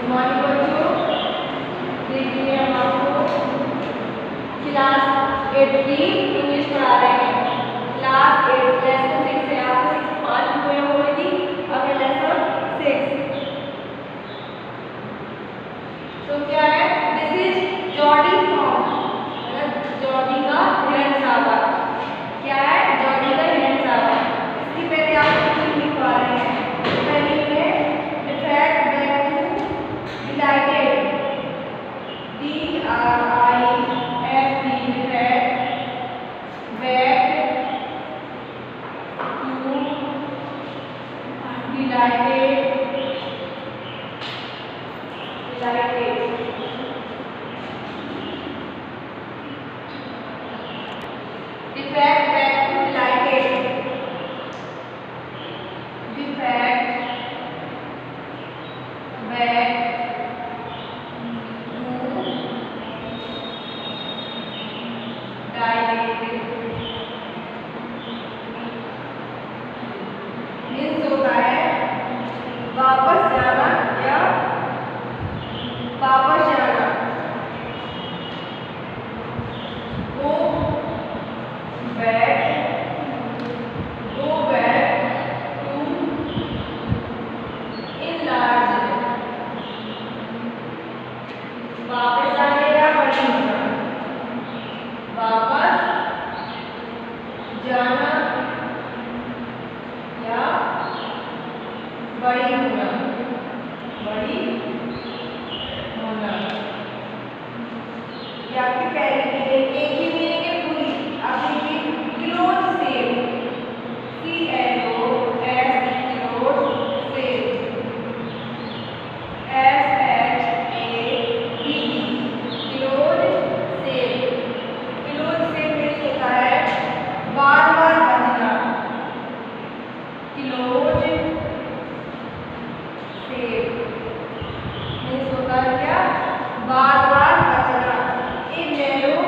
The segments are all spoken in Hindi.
मॉर्निंग बच्चों, देखिए हम आपको क्लास 8 की इंग्लिश पढ़ा रहे हैं। क्लास 8 लेसन 6 है। आपको 5 पोएम हो गई थी, अब है लेसन 6। तो क्या है, this is Jordi form, Jordi का हिरन-सावर। क्या है, जॉर्डी का हिरन-सावर। इसकी पहले आप लिखवा रहे हैं। पहली है defect back to delighted, DRIFT, defect back to delighted, defect back to delighted, defect back means होता है वापस जाना या वापस जाना। गो बैक टू इनलार्ज, वापस जाने या बड़ी होना, वापस जाना या बड़ी होना, बड़ी होना। ये आपकी पहली मीनिंग। एक ही मीनिंग है पूरी। आप देखिए close save, CLOSE, close save, SHAVE, close save. Close save means होता है बार बार बजना। क्लोज सेव मीन्स होता है क्या, बार बार बचना। एक नैरो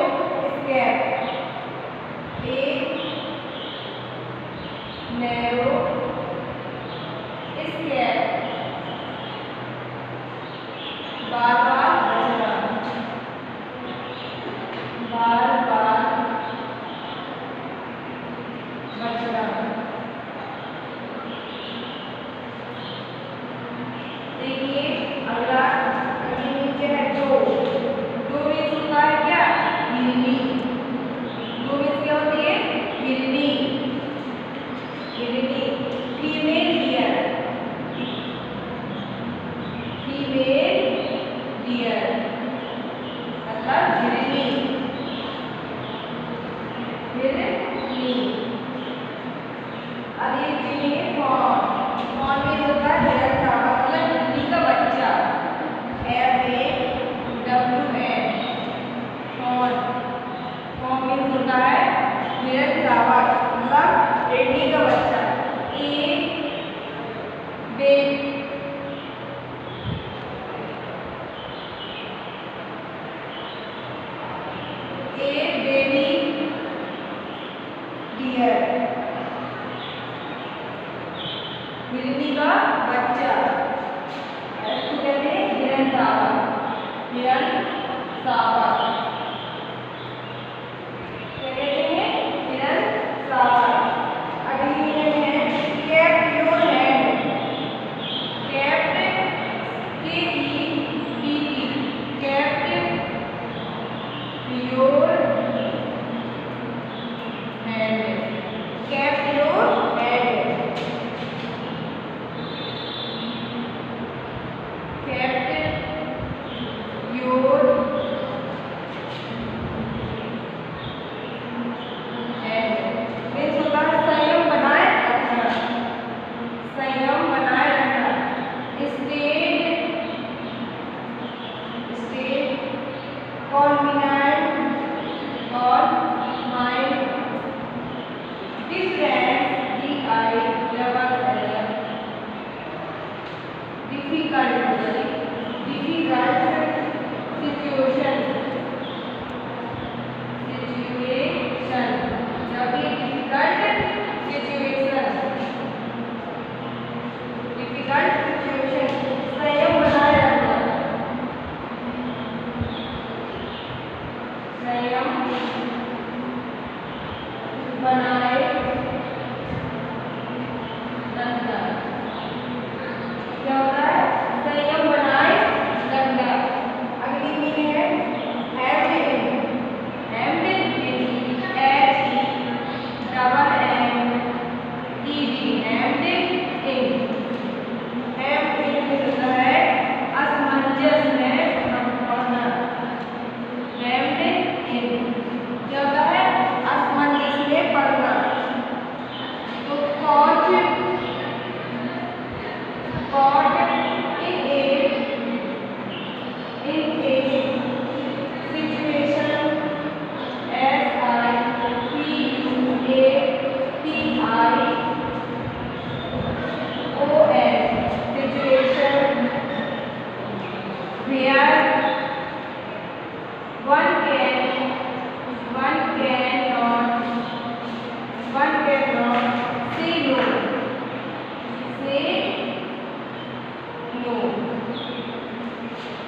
स्केप, एक नैरो स्केप, बार बार बचना, बार बार बचना। देखिए अगला नीचे है दो। दो मीन्स होता है क्या, हिरनी। दो मीन्स क्या होती है, हिरनी, हिरनी। फीमेल डियर, फीमेल डियर मतलब हिरनी, हिरनी। अब ये देखिए फॉर्म, फॉर्म मीन्स होता है हिरन-सावर मतलब हिरनी का बच्चा, FAWN, फॉर्म। फॉर्म मीन्स होता है हिरन-सावर मतलब हिरनी का बच्चा। बेबी डियर, हिरनी का बच्चा। इसको कहते हैं हिरन-सावर, हिरन-सावर क्या कहते हैं, हिरन-सावर। अगली मीनिंग है kept your hand, kept KEPT, kept your hand, kept your hand, kept your hand means होता है संयम बनाए रखना, संयम बनाए रखना। Stayed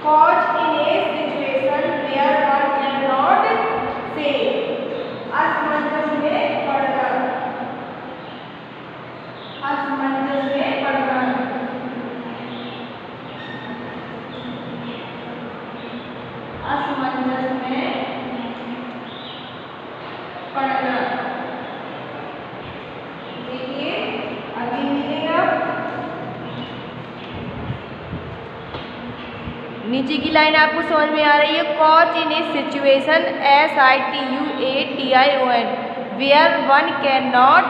caught in a situation where one cannot say, असमंजस में पड़ना, असमंजस में पड़ना, असमंजस में पड़ना। देखिए अभी मिलेगा नीचे की लाइन आपको समझ में आ रही है। Caught in a situation SITUATION where one can not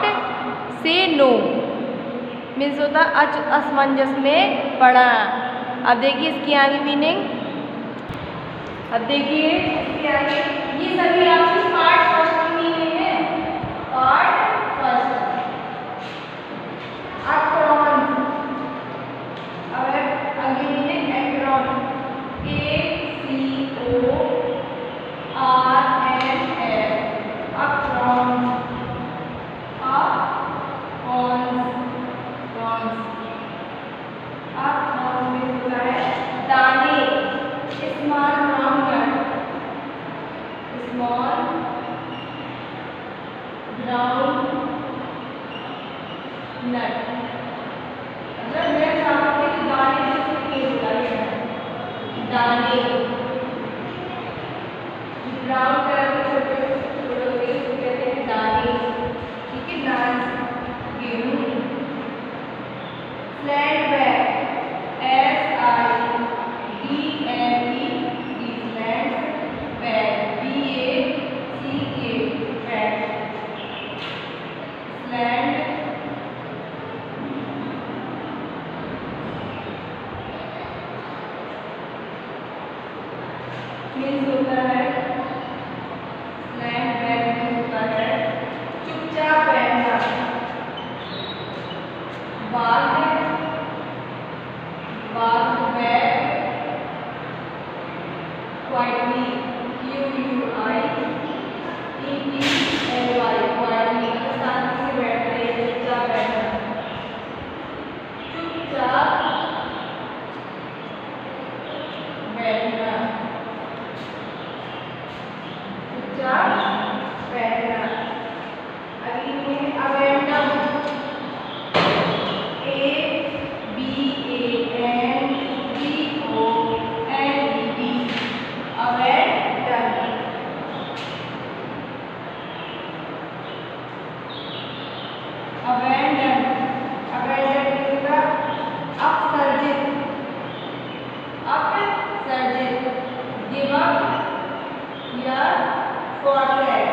say no means होता असमंजस में पड़ा। अब देखिए इसकी आगे मीनिंग, अब देखिए इसकी आगे ये सभी आपकी पार्ट फर्स्ट की मीनिंग है। पार्ट फर्स्ट अक्रॉन, अब आगे मीनिंग अक्रॉन दाने ब्राउन कलर के छोटे छोटे होते हैं कहते हैं दाने, ठीक है। दान गेहूं। Flat bag SIDLED flat bag BACK bag. Flat means होता है फ्लैट बैग मीन्स होता है चुपचाप बैठना। बाग बाग बैग क्वाइटली QUIETLY क्वाइटली शांति से बैठते हैं, चुपचाप बैठना, चुपचाप बैठना, बैठना। अभी में अवेंडम ABANDONED अवेंडम। अवेंडन अवेंडन का अपसर्जित, अपसर्जित। गिव अप या forsake,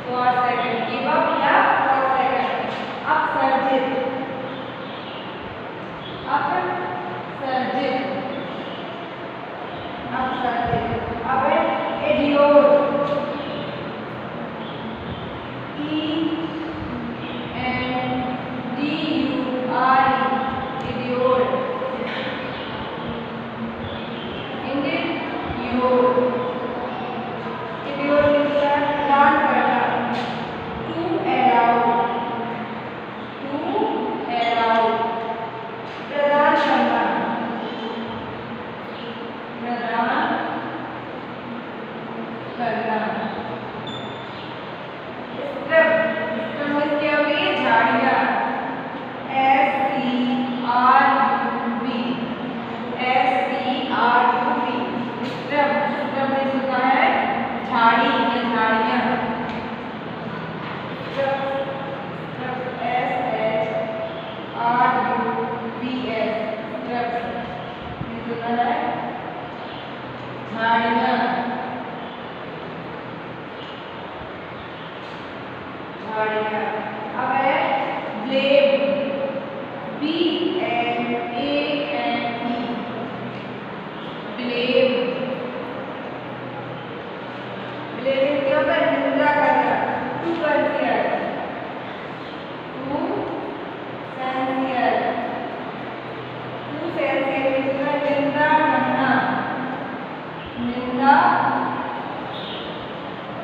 forsaken, give up या forsaken। अपसर्जित, अपसर्जित, अपसर्जित। अब एडियोर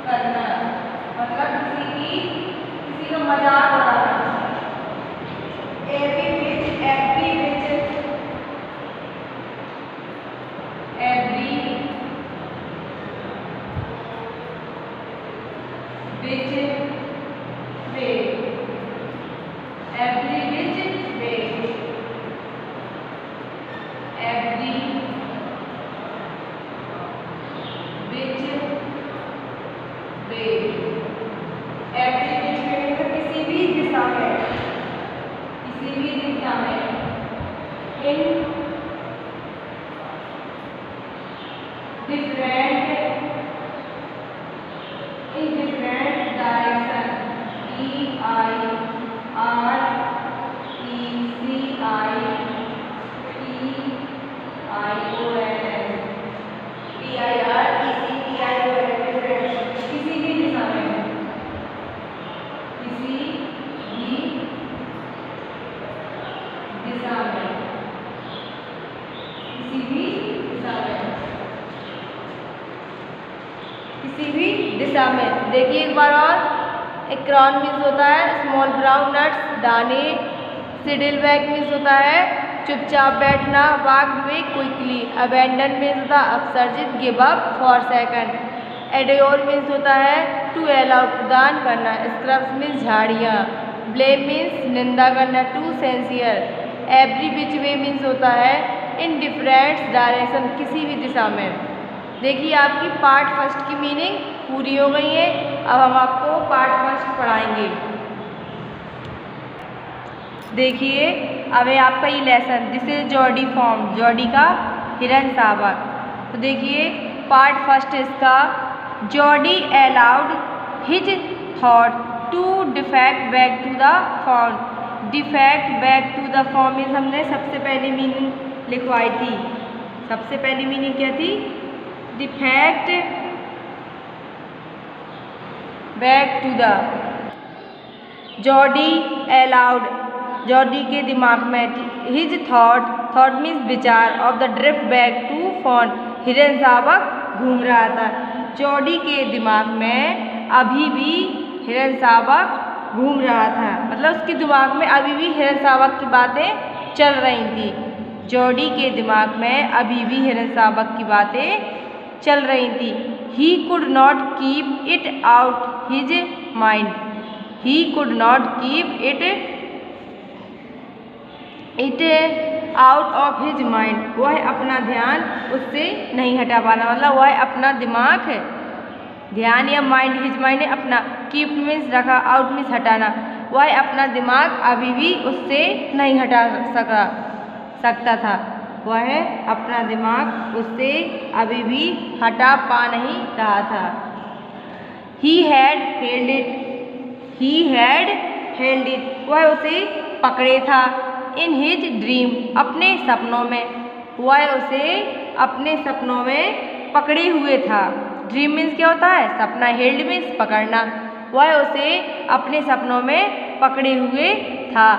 करना मतलब किसी का मजाक in different direction. किसी भी दिशा में, किसी भी दिशा में, किसी भी दिशा में, किसी भी दिशा में। देखिए एक बार और, एक्रोन मीन्स होता है स्मॉल ब्राउन नट्स, दाने। सिडलबैक मीन्स होता है चुपचाप बैठना, walk away quickly. Abandon means होता है अपसर्जित, गिव अप फॉर सेकंड। एडियोर मीन्स होता है टू अलाउ प्रदान करना। स्क्रब्स मीन्स झाड़ियाँ। ब्लेम मीन्स निंदा करना, to censure. Every which way means होता है इन डिफरेंट डायरेक्शन, किसी भी दिशा में। देखिए आपकी पार्ट फर्स्ट की मीनिंग पूरी हो गई है। अब हम आपको पार्ट फर्स्ट पढ़ाएंगे। देखिए अब है आपका ये lesson, this is Jody form, Jody का हिरन शावक। तो देखिए पार्ट फर्स्ट इसका, Jody allowed his thought to defect back to the form. Defect back to the form means हमने सबसे पहले मीनिंग लिखवाई थी। सबसे पहली मीनिंग क्या थी? Defect back to the. Jody allowed, Jody के दिमाग में, हिज थॉट, थॉट मीन्स विचार, of the drift back to form, हिरन शावक घूम रहा था। जॉडी के दिमाग में अभी भी हिरन शावक घूम रहा था, मतलब उसके दिमाग में अभी भी हिरन शावक की बातें चल रही थी। जॉडी के दिमाग में अभी भी हिरन शावक की बातें चल रही थी। He could not keep it out his mind, he could not keep it out of his mind, वह अपना ध्यान उससे नहीं हटा पाना, मतलब वह अपना दिमाग ध्यान या माइंड, हिज माइंड अपना, कीप मीन्स रखा, आउट मीन्स हटाना, वह अपना दिमाग अभी भी उससे नहीं हटा सकता था। वह अपना दिमाग उससे अभी भी हटा पा नहीं रहा था। He had held it, he had held it, वह उसे पकड़े था। In his dream, अपने सपनों में, वह उसे अपने सपनों में पकड़े हुए था। ड्रीम मीन्स क्या होता है? सपना। हेल्ड मीन्स पकड़ना, वह उसे अपने सपनों में पकड़े हुए था।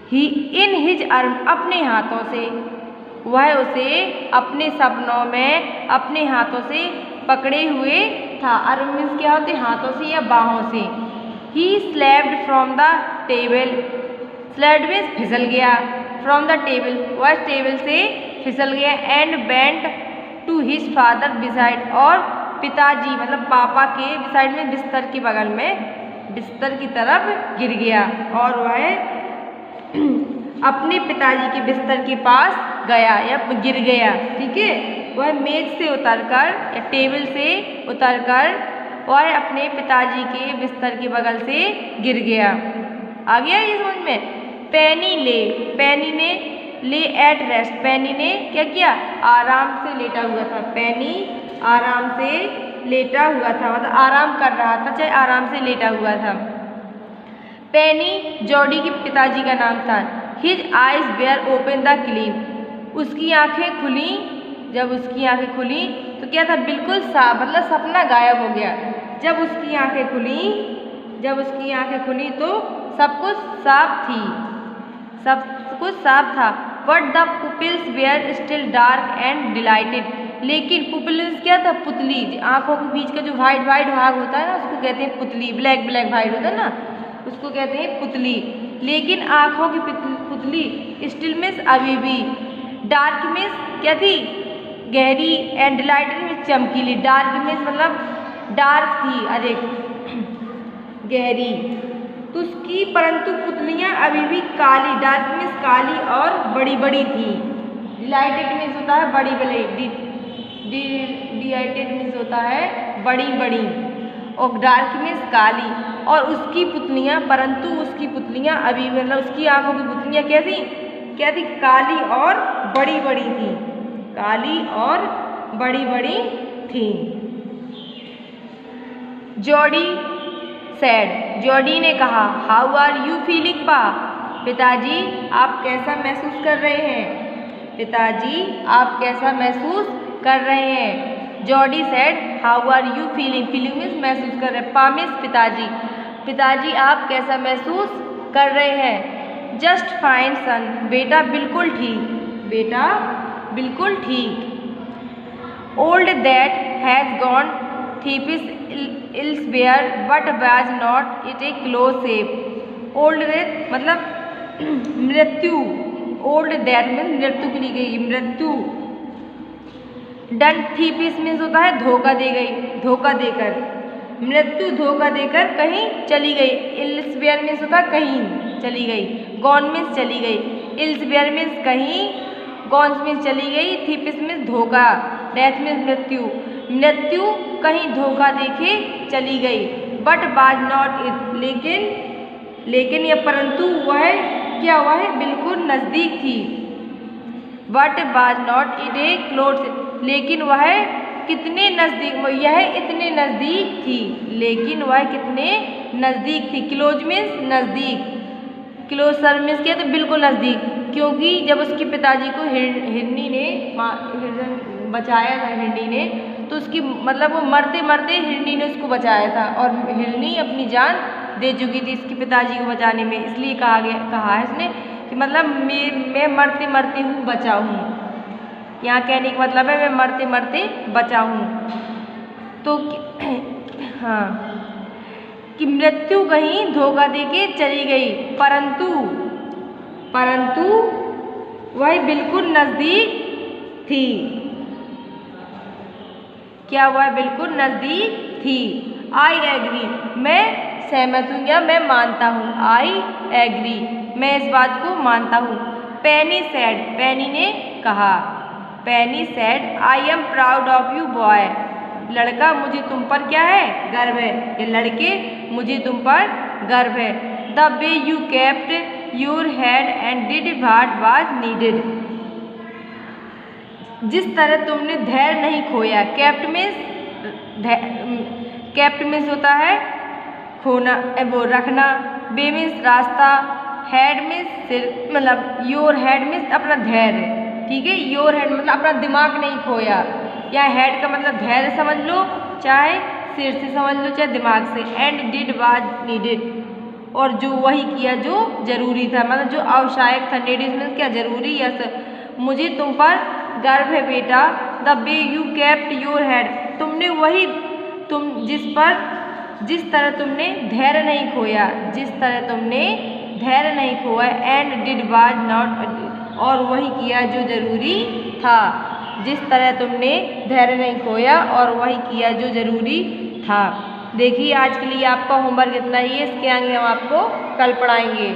ही इन हिज अर्म, अपने हाथों से, वह उसे अपने सपनों में अपने हाथों से पकड़े हुए था। अर्म मीन्स क्या होते हैं? हाथों से या बाहों से। ही slipped from the table, slipped means फिसल गया, फ्रॉम द टेबल, वह टेबल से फिसल गया। And bent to his father beside, और पिताजी मतलब पापा के बिसाइड में बिस्तर के बगल में, बिस्तर की तरफ गिर गया, और वह अपने पिताजी के बिस्तर के पास गया या गिर गया। ठीक है, वह मेज से उतरकर या टेबल से उतरकर वह अपने पिताजी के बिस्तर के बगल से गिर गया। आ गया ये समझ में? पेनी ले, पेनी ने ले एट रेस्ट, पेनी ने क्या किया? आराम से लेटा हुआ था। पेनी आराम से लेटा हुआ था, मतलब आराम कर रहा था, चाहे आराम से लेटा हुआ था। पेनी जॉडी के पिताजी का नाम था। His eyes were open the clean, उसकी आंखें खुली, जब उसकी आंखें खुली तो क्या था? बिल्कुल साफ, मतलब सपना गायब हो गया। जब उसकी आंखें खुली, जब उसकी आंखें खुली तो सब कुछ साफ थी, सब कुछ साफ था। But the pupils were still dark and delighted, लेकिन पुपिल्स क्या था? पुतली, आंखों के बीच का जो वाइट वाइट भाग होता है ना, उसको कहते हैं पुतली। ब्लैक ब्लैक वाइट होता है ना, उसको कहते हैं पुतली। लेकिन आंखों की पुतली, स्टिल मीन्स अभी भी, डार्क मीन्स क्या थी? गहरी, एंड डिलाइटेड मीन्स चमकीली। डार्क मीन्स मतलब डार्क थी, अधिक गहरी, तो उसकी परंतु पुतलियाँ अभी भी काली, डार्क मीन्स काली और बड़ी बड़ी थी। डिलाइटेड मीन्स होता है बड़ी बड़ी, डिलाइटेड मीन्स होता है बड़ी बड़ी, और डार्क मीन्स काली। और उसकी पुतलियाँ, परंतु उसकी पुतलियाँ अभी, मतलब उसकी आंखों की पुतलियाँ क्या थी? क्या थी? काली और बड़ी बड़ी थी, काली और बड़ी बड़ी थी। जॉडी सैड, जॉडी ने कहा, हाउ आर यू फीलिंग पा? पिताजी आप कैसा महसूस कर रहे हैं? पिताजी आप कैसा महसूस कर रहे हैं? Jody said, how are you feeling? Feeling means महसूस कर रहे हैं, पा मीन्स पिताजी। पिताजी आप कैसा महसूस कर रहे हैं? जस्ट फाइन सन, बेटा बिल्कुल ठीक, बेटा बिल्कुल ठीक। Old that has gone the piece elsewhere but was not it a close safe. Old death मतलब मृत्यु, ओल्ड डेथ मीन्स मृत्यु के लिए गई, मृत्यु। डन थीपिस मीन्स होता है धोखा दे गई, धोखा देकर, मृत्यु धोखा देकर कहीं चली गई। इल्सवेयर मीन्स होता है कहीं चली गई, गॉन मीन्स चली गई, इल्सवेयर मीन्स कहीं, गॉन मीन्स चली गई, थीपिस मीन्स धोखा, डेथ मीन्स मृत्यु। मृत्यु कहीं धोखा देके चली गई। बट वाज नॉट इट, लेकिन या परंतु वह क्या हुआ है? बिल्कुल नज़दीक थी। But was not it a close, लेकिन वह कितने नज़दीक, यह इतने नज़दीक थी, लेकिन वह कितने नज़दीक थी। क्लोज मीन्स नज़दीक, क्लोजर मीन्स क्या? तो बिल्कुल नज़दीक। क्योंकि जब उसके पिताजी को हिरनी ने बचाया था, हिरनी ने, तो उसकी मतलब वो मरते मरते हिरनी ने उसको बचाया था, और हिरनी अपनी जान दे चुकी थी इसके पिताजी को बचाने में। इसलिए कहा है इसने कि मतलब मैं मरते मरते हूँ, बचा हूँ। यहाँ कहने का मतलब है मैं मरते मरते बचा हूँ। तो हाँ, कि मृत्यु कहीं धोखा देके चली गई, परंतु वह बिल्कुल नज़दीक थी। क्या वह बिल्कुल नज़दीक थी? आई एग्री, मैं सहमत हूँ या मैं मानता हूँ। आई एग्री, मैं इस बात को मानता हूँ। पेनी सैड, पेनी ने कहा, Penny said, I am proud of you boy. लड़का मुझे तुम पर क्या है? गर्व है। ये लड़के मुझे तुम पर गर्व है। The way you kept your head and did what was needed, जिस तरह तुमने धैर्य नहीं खोया। केप्ट मीन्स होता है खोना, वो रखना। वे मीन्स रास्ता, हेड मीन्स सिर, मतलब योर हेड मीन्स अपना धैर्य, ठीक है। योर हेड मतलब अपना दिमाग नहीं खोया, या हेड का मतलब धैर्य समझ लो, चाहे सिर से समझ लो, चाहे दिमाग से। एंड डिड वाज नीडेड, और जो वही किया जो जरूरी था, मतलब जो आवश्यक था। नीडेड मीन्स क्या? जरूरी। यस, मुझे तुम पर गर्व है बेटा। The way you kept your head, तुमने वही, जिस तरह तुमने धैर्य नहीं खोया, जिस तरह तुमने धैर्य नहीं खोया। एंड डिड वाज नॉट, और वही किया जो जरूरी था। जिस तरह तुमने धैर्य नहीं खोया और वही किया जो जरूरी था। देखिए आज के लिए आपका होमवर्क इतना ही है, इसके आगे हम आपको कल पढ़ाएंगे।